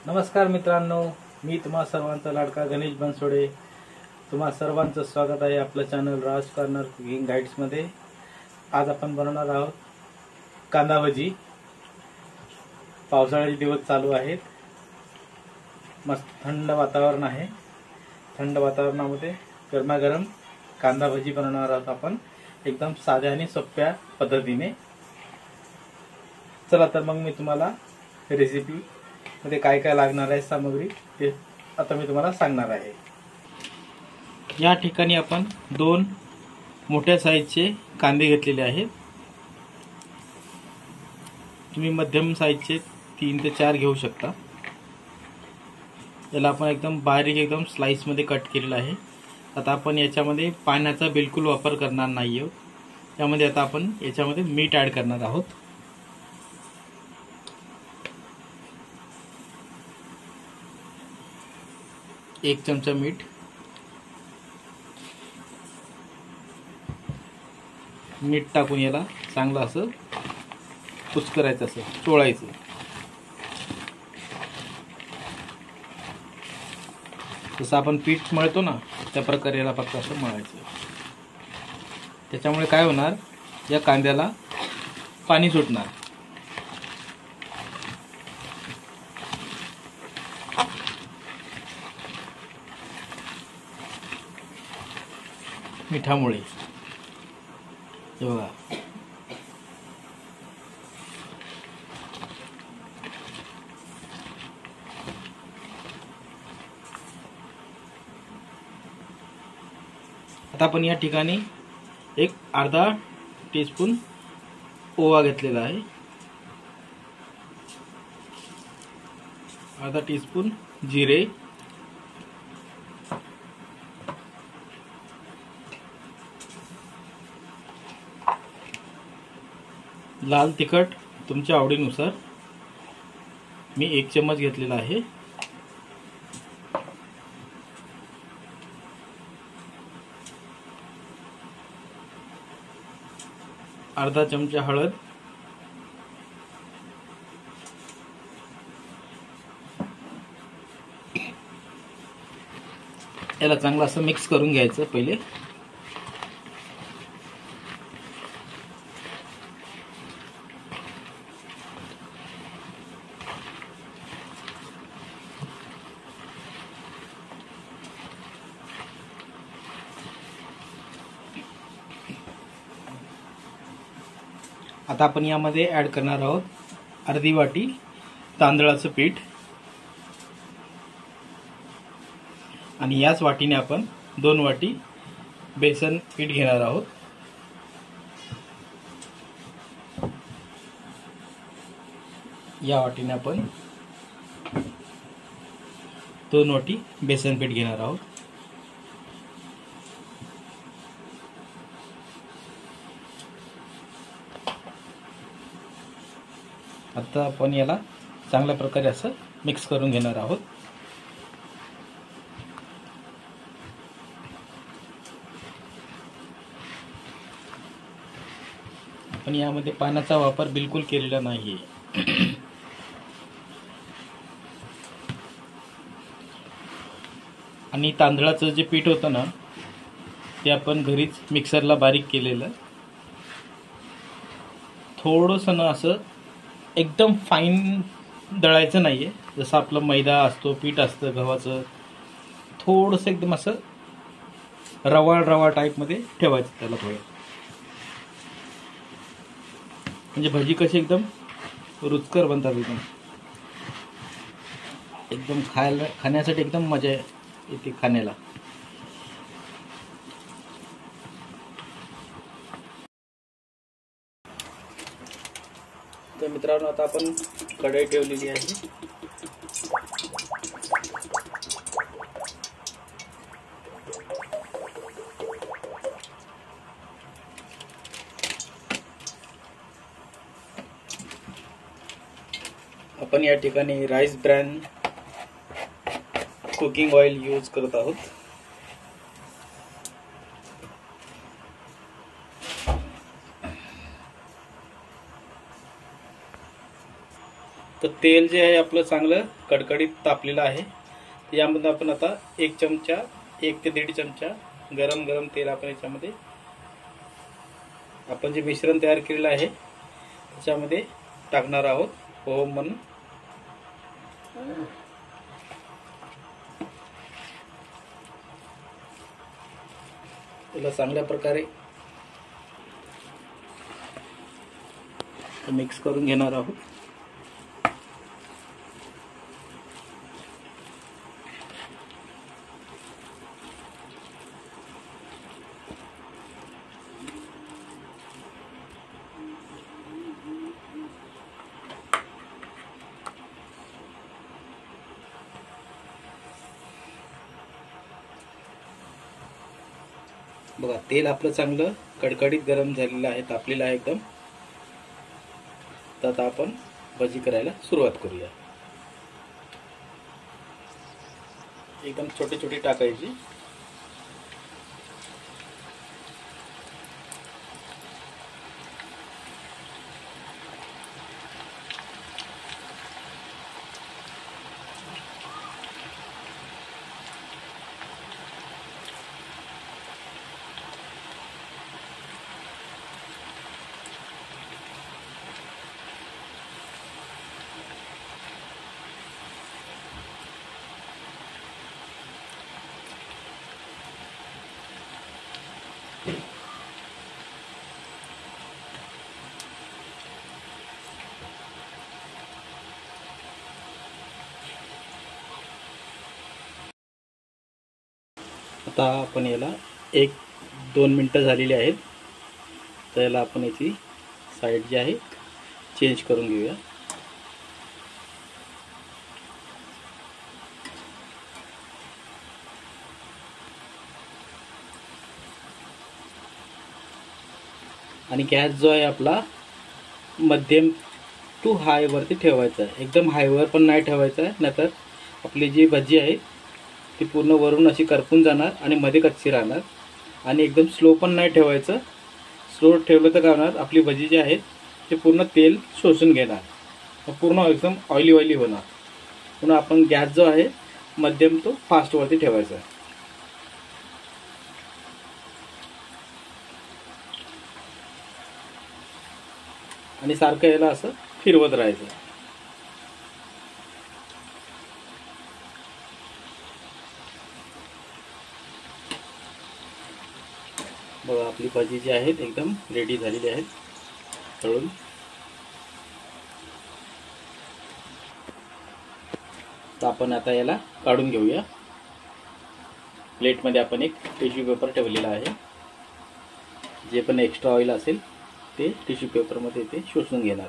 नमस्कार मित्रांनो, मी तुम्हा सर्वांचा लाडका गणेश बनसोडे. तुम्हा सर्वांचं स्वागत आहे आपलं चॅनल राज कॉर्नर कुकिंग गाईड्समध्ये. आज आपण बनवणार आहोत कांदा भजी. पावसाळ्याचे दिवस चालू आहेत, मस्त थंड वातावरण आहे. थंड वातावरणामध्ये गरमागरम कांदा भजी बनवणार आहोत आपण, एकदम साध्या आणि सोप्या पद्धतीने. चला तर मग मी तुम्हाला रेसिपी मध्ये काय काय लागणार आहे सामग्री ते आता मी तुम्हाला सांगणार आहे. या ठिकाणी आपण 2 मोठ्या साईजचे कांदे घेतलेले आहेत. तुम्ही मध्यम साईजचे 3 ते 4 घेऊ शकता. याला आपण एकदम बारीक एकदम स्लाइस मध्ये कट केलेला आहे. आता आपण याच्यामध्ये पाण्याचा बिलकुल वापर करणार नाही आहोत. त्यामध्ये आता आपण याच्यामध्ये मीठ ऍड करणार आहोत. एक चमचा मीठ, मीठ टाकून याला चांगलं असं कुस्करायचं, असं चोळायचं. जसं आपण पीठ मळतो ना त्या प्रकारे याला फक्त असं मळायचं. त्याच्यामुळे काय होणार, या कांद्याला पाणी सुटणार. मिठामुळे हे बघा. आता आपण या ठिकाणी एक अर्धा टीस्पून ओवा घेतलेला आहे, अर्धा टीस्पून जिरे, लाल तिखट तुमच्या आवडीनुसार मी 1 चम्मच घेतलेला आहे. अर्धा चमचा हळद, याला चांगलं असं मिक्स करून घ्यायचं पहिले. आता आपण यामध्ये ऍड करणार आहोत अर्धी वाटी तांदळाचं पीठ, आणि याच वाटीने आपण 2 वाटी बेसन पीठ घेणार आहोत. या वाटीने आपण 2 वाटी बेसन पीठ घेणार आहोत. आता आपण याला चांगल्या प्रकारे असं मिक्स करून घेणार आहोत. आपण यामध्ये पाण्याचा वापर बिलकुल केलेला नाहीये. आणि तांदळाचं जे पीठ होतं ना ते आपण घरीच मिक्सरला बारीक केलेलं. थोडंसं ना असं एकदम फाईन दळायचं नाहीये, जसं आपलं मैदा असतो, पीठ असतं गव्हाचं. थोडंसं एकदम असं रवाळ टाईपमध्ये ठेवायचं त्याला थोडं, म्हणजे भजी कशी एकदम रुचकर बनतात. एकदम खाण्यासाठी एकदम मजा येते खाण्याला. तर मित्रांनो, आता आपण कढई ठेवलेली आहे. आपण या ठिकाणी rice bran cooking oil use करत आहोत. तर तेल जे आहे आपलं चांगलं कडकडीत तापलेलं आहे. यामध्ये आपण आता 1 चमचा 1 ते 1.5 चमचा गरम गरम तेल आपण याच्यामध्ये आपण जे मिश्रण तयार केलेलं आहे त्याच्यामध्ये टाकणार आहोत पोहे म्हणून. त्याला चांगल्या प्रकारे मिक्स करून घेणार आहोत. बघा तेल आपलं चांगलं कडकडीत गरम झालेलं आहे, तापलेलं आहे एकदम. तर आता आपण भजी करायला सुरुवात करूया. एकदम छोटी छोटी टाकायची. आता आपण याला 1-2 मिनटं झालेली आहेत. तर याला आपण याची साईड जी आहे चेंज करून घेऊया. आणि गॅस जो आहे आपला मध्यम टू हाय वरती ठेवायचा आहे. एकदम हायवर पण नाही ठेवायचा आहे, नाहीतर आपली जी भजी आहे ती पूर्ण वरून अशी करपून जाणार आणि मध्ये कच्ची राहणार. आणि एकदम स्लो पण नाही ठेवायचं. स्लो ठेवलं तर काय होणार, आपली भजी जी आहे ते पूर्ण तेल शोषून घेणार, पूर्ण एकदम ऑइली होणार. म्हणून आपण गॅस जो आहे मध्यम तो फास्टवरती ठेवायचा आहे. आणि सारखं याला असं फिरवत राहायचं. बघा आपली भजी जी आहेत एकदम रेडी झालेली आहेत तळून. तर आपण आता याला काढून घेऊया. प्लेटमध्ये आपण एक टिश्यू पेपर ठेवलेला आहे. जे पण एक्स्ट्रा ऑइल असेल ते टिश्यू पेपरमध्ये ते शोषून घेणार.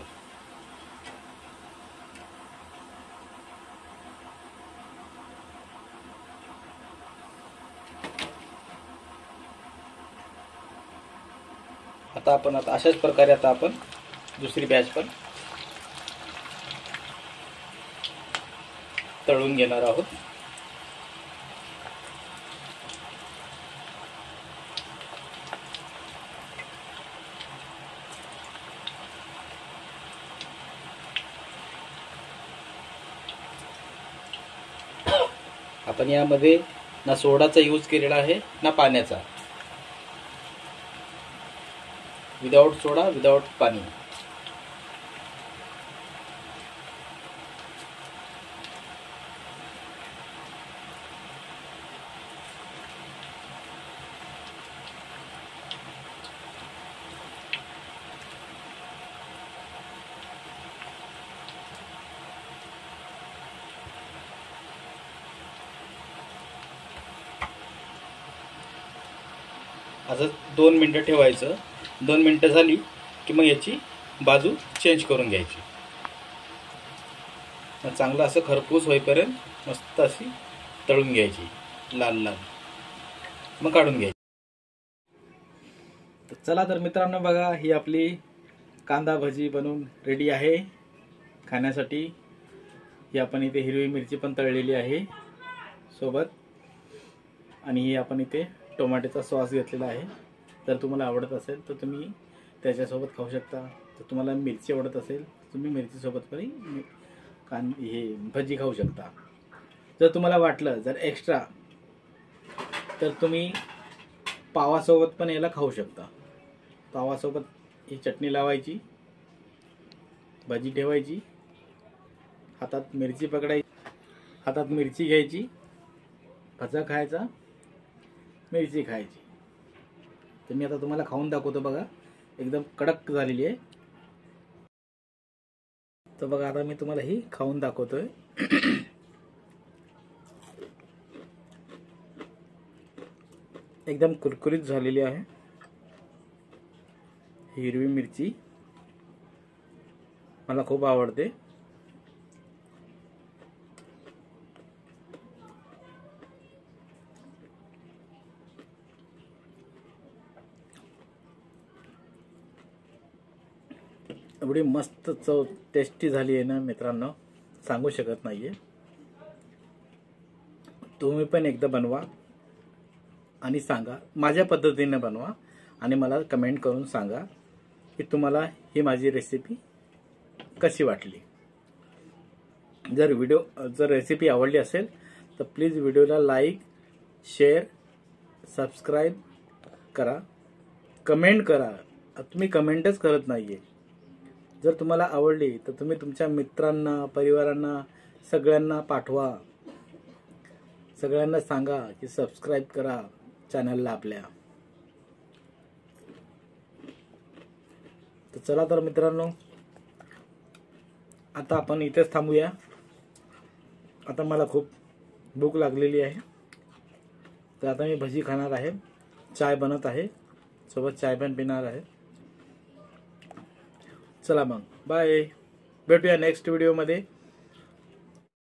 आता अशाच प्रकारे आता आपण दुसरी बॅच पण तळून घेणार आहोत. आपण यामध्ये ना सोडाचा यूज केलेला आहे ना पाण्याचा. विदाउट सोडा, विदाउट पाणी. असं 2 मिनटं ठेवायचं. 2 मिनटं झाली की मग याची बाजू चेंज करून घ्यायची. चांगलं असं खरपूस होईपर्यंत मस्त अशी तळून घ्यायची, लाल लाल. मग काढून घ्यायची. तर चला तर मित्रांनो बघा, ही आपली कांदा भजी बनवून रेडी आहे खाण्यासाठी. ही आपण इथे हिरवी मिरची पण तळलेली आहे सोबत. आणि ही आपण इथे टोमॅटोचा सॉस घेतलेला आहे. जर तुम्हाला आवडत असेल तर तुम्ही त्याच्यासोबत खाऊ शकता. तर तुम्हाला मिरची आवडत असेल तर तुम्ही मिरचीसोबत पण हे भजी खाऊ शकता. जर तुम्हाला वाटलं जर एक्स्ट्रा तर तुम्ही पावासोबत पण याला खाऊ शकता. पावासोबत ही चटणी लावायची, भजी ठेवायची, हातात मिरची पकडायची, हातात मिरची घ्यायची, भजा खायचा, मिरची खायची. तर मी आता तुम्हाला खाऊन दाखवतो बघा, एकदम कडक झालेली आहे. तर बघा आता मी तुम्हाला ही खाऊन दाखवतोय. एकदम कुरकुरीत झालेली आहे. हिरवी मिरची मला खूप आवडते. एवढी मस्त चव टेस्टी झाली आहे ना मित्रांनो, सांगू शकत नाहीये. तुम्ही पण एकदा बनवा आणि सांगा, माझ्या पद्धतीने बनवा आणि मला कमेंट करून सांगा की तुम्हाला ही माझी रेसिपी कशी वाटली. जर रेसिपी आवडली असेल तर प्लीज व्हिडिओला लाईक, शेअर, सबस्क्राईब करा, कमेंट करा. तुम्ही कमेंटच करत नाहीये. जर तुम्हाला आवडली तर तुम्ही तुमच्या मित्रांना, परिवारांना, सगळ्यांना पाठवा. सगळ्यांना सांगा की सबस्क्राईब करा चॅनलला आपल्या. तर चला तर मित्रांनो, आता आपण इथेच थांबूया. आता मला खूप भूक लागलेली आहे. तर आता मी भजी खाणार आहे, चाय बनत आहे, सोबत चाय पण पिणार आहे. चला मग बाय, भेटूया नेक्स्ट व्हिडिओमध्ये.